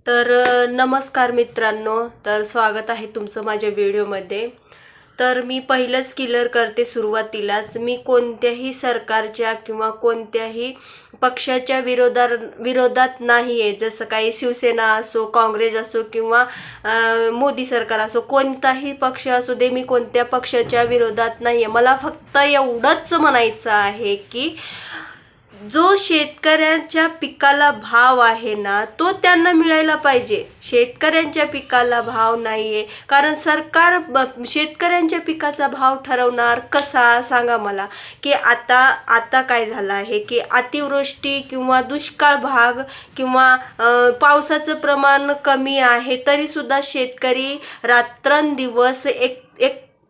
नमस्कार मित्रांनो, स्वागत आहे तुमचं माझ्या व्हिडिओमध्ये। मी पहिलंच क्लिअर करते सुरुवातीलाच, मी कोणत्याही सरकारच्या किंवा कोणत्याही पक्षाच्या विरोधात नाही आहे। जसं काही शिवसेना असो, काँग्रेस असो किंवा मोदी सरकार असो, कोणताही पक्ष असो दे, मी कोणत्या पक्षाच्या विरोधात नाही आहे। मला फक्त एवढंच म्हणायचं आहे की जो शेतकऱ्यांच्या पिकाला भाव आहे ना, तो त्यांना मिळायला पाहिजे। शेतकऱ्यांच्या पिकाला भाव नाहीये, कारण सरकार शेतकऱ्यांच्या पिकाचा भाव ठरवणार कसा सांगा मला। की आता काय झालं आहे की अतिवृष्टी किंवा दुष्काळ भाग किंवा पावसाचं प्रमाण कमी आहे, तरी सुद्धा शेतकरी रात्रंदिवस एक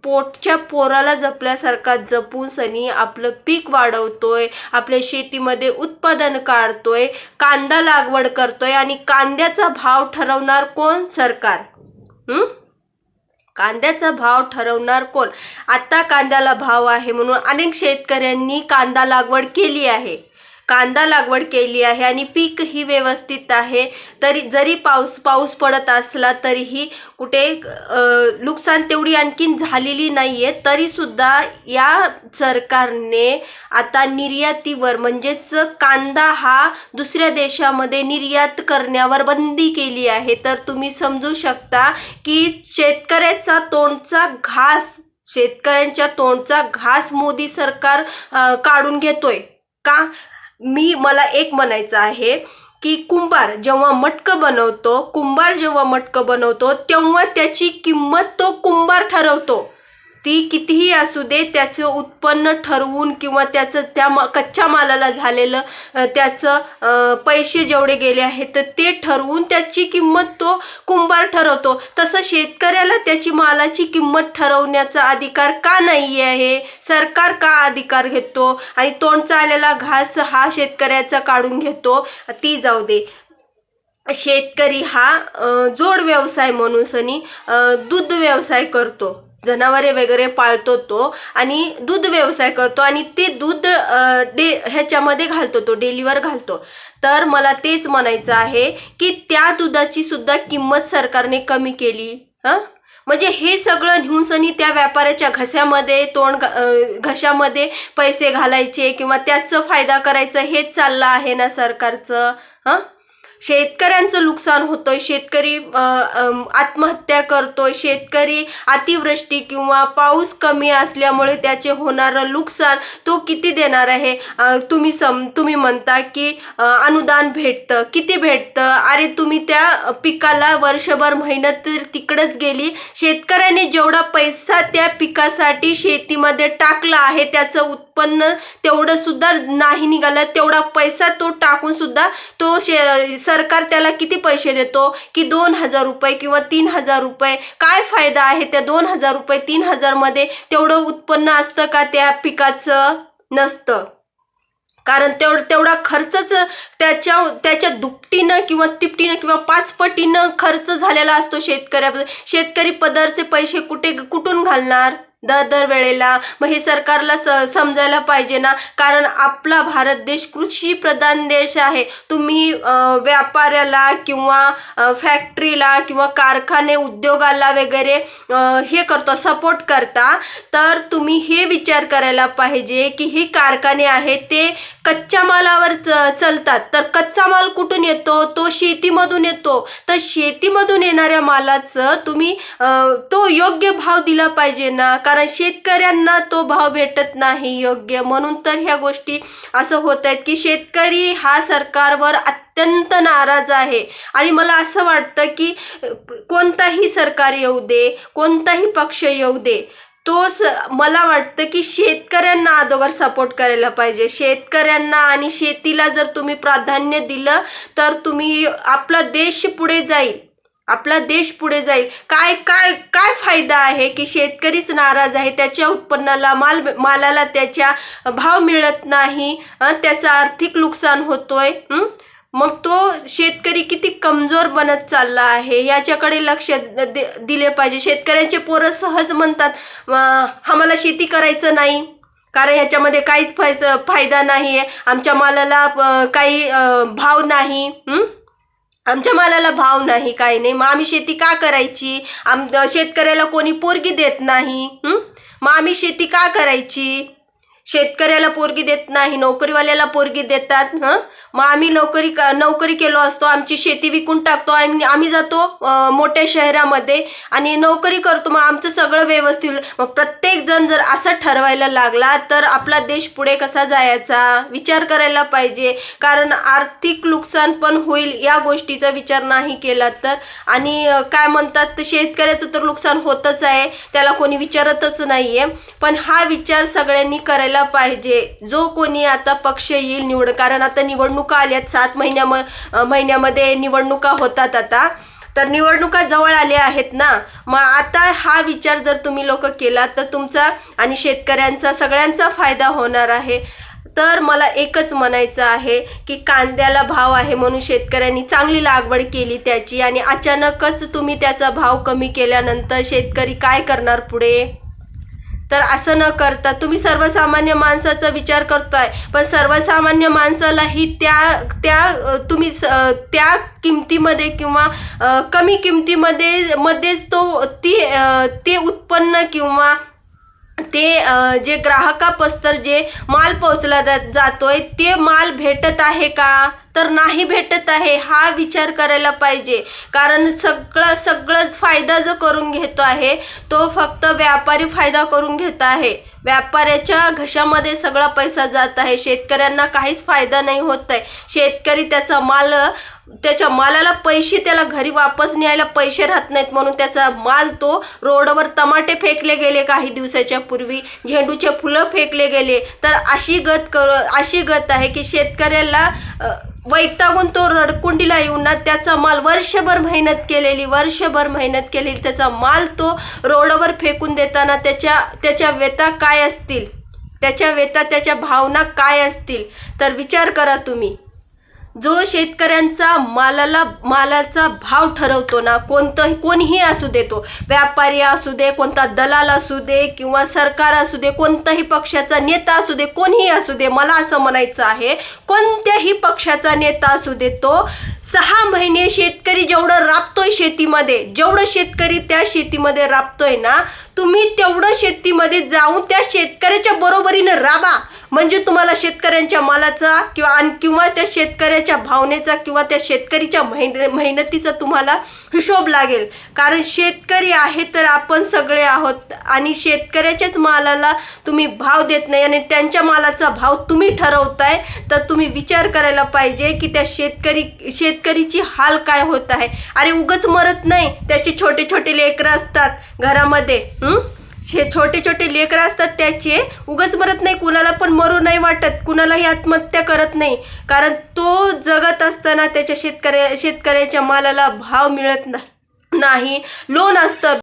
पोटच्या पोराला जपल्यासारखा जपून सनी आपलं पीक वाढवतोय, आपल्या शेतीमध्ये उत्पादन काढतोय, कांदा लागवड करतोय। आणि कांद्याचा भाव ठरवणार कोण? सरकार। कांद्याचा भाव ठरवणार कोण? आता कांद्याला भाव आहे म्हणून अनेक शेतकऱ्यांनी कांदा लागवड केली आहे आणि पीक ही व्यवस्थित आहे। जरी पाऊस पडत असला तरीही कुठे नुकसान तेवढी आणखीन झालेली नाहीये, तरी सुद्धा या सरकारने आता निर्यातीवर म्हणजेच कांदा हा दुसऱ्या देशामध्ये निर्यात करण्यावर बंदी केली आहे। तर तुम्ही समजू शकता की शेतकऱ्यांच्या तोंडचा घास मोदी सरकार काढून घेतोय का? मला एक म्हणायचं आहे की कुंभार जेव्हा मटकं बनवतो तेव्हा त्याची किंमत तो कुंभार ठरवतो। ती कितीही असू दे, त्याचं उत्पन्न ठरवून किंवा त्याचं त्या कच्च्या मालाला झालेलं त्याचं पैसे जेवढे गेले आहेत तर ते ठरवून त्याची किंमत तो कुंभार ठरवतो। तसं शेतकऱ्याला त्याची मालाची किंमत ठरवण्याचा अधिकार का नाही आहे? सरकार का अधिकार घेतो आणि तोंडचा आलेला घास हा शेतकऱ्याचा काढून घेतो? ती जाऊ दे। शेतकरी हा जोड व्यवसाय म्हणून सनी दूध व्यवसाय करतो, जनावरे वगैरे पाळतो तो आणि दूध व्यवसाय करतो आणि ते दूध ह्याच्यामध्ये घालतो, तो डेलीवर घालतो। तर मला तेच म्हणायचं आहे की त्या दुधाची सुद्धा किंमत सरकारने कमी केली। म्हणजे हे सगळं घेऊन सनी त्या व्यापाऱ्याच्या घशामध्ये पैसे घालायचे किंवा त्याचा फायदा करायचं हेच चाललं आहे ना सरकारचं। शेतकऱ्यांचं नुकसान होतोय, शेतकरी आत्महत्या करतोय, शेतकरी अतिवृष्टी किंवा पाऊस कमी असल्यामुळे त्याचे होणारं नुकसान तो किती देणार आहे? तुम्ही म्हणता की अनुदान भेटतं, किती भेटतं? अरे तुम्ही त्या पिकाला वर्षभर मेहनत तर तिकडच गेली। शेतकऱ्याने जेवढा पैसा त्या पिकासाठी शेतीमध्ये टाकला आहे त्याचं उत्पन्न तेवढं सुद्धा नाही निघालं। तेवढा पैसा तो टाकून सुद्धा तो सरकार त्याला किती पैसे देतो की 2000 रुपये किंवा 3000 रुपये। काय फायदा आहे त्या 2000 रुपये 3000 मध्ये? तेवढं उत्पन्न असतं का त्या पिकाचं? नसतं, कारण तेवढा खर्चच त्याच्या दुपटीनं किंवा तिपटीनं किंवा 5 पटीनं खर्च झालेला असतो शेतकऱ्याबद्दल। शेतकरी पदरचे पैसे कुठून घालणार दर वेळेला? मग हे सरकारला समजायला पाहिजे ना, कारण आपला भारत देश कृषी प्रधान देश आहे। तुम्ही व्यापाऱ्याला किंवा फॅक्टरीला किंवा कारखाने उद्योगाला वगैरे हे करतो, सपोर्ट करता, तर तुम्ही हे विचार करायला पाहिजे की हे कारखाने आहेत ते कच्च्या मालावर चालतात। तर कच्चा माल कुठून येतो? तो शेतीमधून येतो। तर शेतीमधून येणाऱ्या मालाचं तुम्ही तो योग्य भाव दिला पाहिजे ना, कारण शेतकऱ्यांना तो भाव भेटत नाही योग्य। म्हणून तर ह्या गोष्टी असं होत आहेत की शेतकरी हा सरकारवर अत्यंत नाराज आहे। आणि मला असं वाटतं की कोणताही सरकार येऊ दे, कोणताही पक्ष येऊ दे, मला वाटतं की शेतकऱ्यांना अगोदर सपोर्ट करायला पाहिजे। शेतकऱ्यांना आणि शेतीला जर तुम्ही प्राधान्य दिलं तर आपला देश पुढे जाईल। काय काय काय फायदा आहे की शेतकरीच नाराज आहे, त्याच्या उत्पन्नाला मालाला त्याच्या भाव मिळत नाही, त्याचं आर्थिक नुकसान होतोय। मग तो शेतकरी किती कमजोर बनत चालला आहे याच्याकडे लक्ष दिले पाहिजे। शेतकऱ्यांचे पोरं सहज म्हणतात आम्हाला शेती करायचं नाही, कारण ह्याच्यामध्ये काहीच फायदा नाही आहे, आमच्या मालाला काही भाव नाही। आमच्या मालाला भाव नाही, काही नाही, मग आम्ही शेती का करायची? शेतकऱ्याला कोणी पोरगी देत नाही, मग आम्ही शेती का करायची? शेतकऱ्याला पोरगी देत नाही, नोकरीवाल्याला पोरगी देतात. मग आम्ही नोकरी केलो असतो, आमची शेती विकून टाकतो आणि आम्ही जातो मोठ्या शहरामध्ये आणि नोकरी करतो, मग आमचं सगळं व्यवस्थित. मग प्रत्येक जण जर असं ठरवायला लागला तर आपला देश पुढे कसा जायचा विचार करायला पाहिजे. कारण आर्थिक नुकसान पण होईल या गोष्टीचा विचार नाही केला तर. आणि काय म्हणतात, शेतकऱ्याचं तर नुकसान होतच आहे, त्याला कोणी विचारतच नाहीये. पण हा विचार सगळ्यांनी करायला पाहिजे. जो कोणी आता पक्ष येईल निवड, कारण आता निवडणुका आल्यात, 7 महिन्यामध्ये निवडणुका होतात आता, तर निवडणुका जवळ आल्या आहेत ना. मग आता हा विचार जर तुम्ही लोक केला तर तुमचा आणि शेतकऱ्यांचा सगळ्यांचा फायदा होणार आहे. तर मला एकच म्हणायचं आहे की कांद्याला भाव आहे म्हणून शेतकऱ्यांनी चांगली लागवड केली त्याची, आणि अचानकच तुम्ही त्याचा भाव कमी केल्यानंतर शेतकरी काय करणार पुढे? तर असं न करता तुम्ही सर्वसामान्य माणसाचा विचार करताय, पण सर्वसामान्य माणसालाही तुम्ही त्या किमतीमध्ये किंवा कमी किमतीमध्येच ते उत्पन्न किंवा ते जे ग्राहकापस्तर जे माल पोचला जातोय ते माल भेटत आहे का? तर नाही भेटत आहे. हा विचार करायला पाहिजे. कारण सगळंच फायदा जो करून घेतो आहे तो फक्त व्यापारी फायदा करून घेत आहे. व्यापाऱ्याच्या घशामध्ये सगळा पैसा जात आहे, शेतकऱ्यांना काहीच फायदा नाही होत आहे. शेतकरी त्याच्या मालाला पैसे, त्याला घरी वापस न्यायला पैसे राहत नाहीत म्हणून त्याचा माल तो रोडवर टमाटे फेकले गेले काही दिवसाच्या पूर्वी, झेंडूचे फुलं फेकले गेले. तर अशी गत आहे की शेतकऱ्याला वैतागून तो रडकुंडीला येऊन ना त्याचा माल वर्षभर मेहनत केलेली त्याचा माल तो रोडवर फेकून देताना त्याच्या व्यथा काय असतील, त्याच्या भावना काय असतील? तर विचार करा तुम्ही. जो शेतकऱ्यांचा मालाचा भाव ठरवतो ना, कोणीही असू दे, तो व्यापारी असू दे, कोणता दलाल असू दे किंवा सरकार असू दे, कोणताही पक्षाचा नेता असू दे, कोणीही असू दे, मला असं म्हणायचं आहे कोणत्याही पक्षाचा नेता असू दे, तो 6 महिने शेतकरी जेवढं राबतोय शेतीमध्ये, जेवढं शेतकरी त्या शेतीमध्ये राबतोय ना, तुम्ही तेवढं शेतीमध्ये जाऊन त्या शेतकऱ्याच्या बरोबरीनं राबा. म्हणजे तुम्हाला शेतकऱ्यांच्या मालाचा किंवा त्या शेतकऱ्याच्या भावनेचा किंवा त्या शेतकरीच्या मेहनतीचा तुम्हाला हिशोब लागेल. कारण शेतकरी आहे तर आपण सगळे आहोत, आणि शेतकऱ्याच्याच मालाला तुम्ही भाव देत नाही आणि त्यांच्या मालाचा भाव तुम्ही ठरवताय. तर तुम्ही विचार करायला पाहिजे की त्या शेतकरीची हाल काय होत आहे. अरे उगाच मरत नाही, त्याचे छोटे लेकरं असतात घरामध्ये, छोटे लेकरं असतात, त्याचे उगाच मरत नाही. कुणाला पण मरू नाही वाटत, कुणालाही आत्महत्या करत नाही, कारण तो जगत असताना त्याच्या शेतकऱ्याच्या मालाला भाव मिळत नाही. लोन असतं,